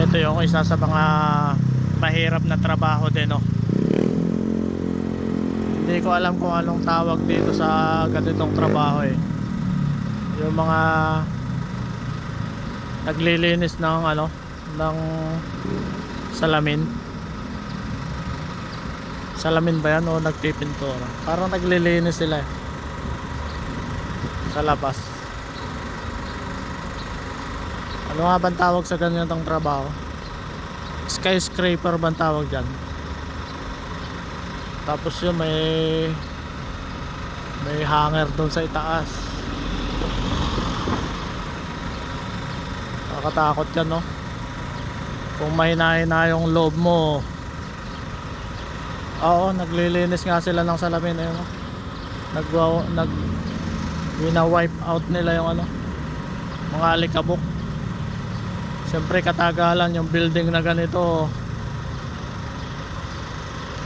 ito yung isa sa mga mahirap na trabaho din, no? Hindi ko alam kung anong tawag dito sa ganitong trabaho eh. Yung mga naglilinis ng ano, ng salamin. Salamin ba yan o nagpipintura? Parang naglilinis sila eh, sa labas. Ano nga bang tawag sa ganitong trabaho? Skyscraper bang tawag dyan? Tapos yun may hanger doon sa itaas. Nakakatakot yan, no? Kung mahina-hina yung loob mo. Oo, naglilinis nga sila ng salamin, ayun, no? Wina-wipe out nila yung ano, mga alikabok. Siyempre katagalan yung building na ganito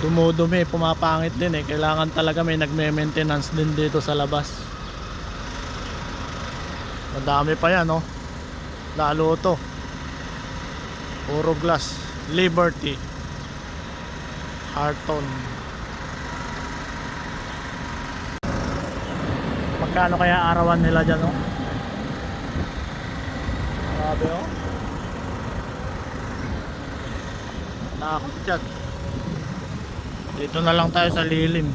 dumudumi, pumapangit din eh. Kailangan talaga may nagme-maintenance din dito sa labas. Madami pa yan, no? Lalo to, puro glass. Liberty, Harton. Magkano kaya arawan nila dyan, no? Grabe, oh. Nakakot dyan. Dito na lang tayo sa lilim.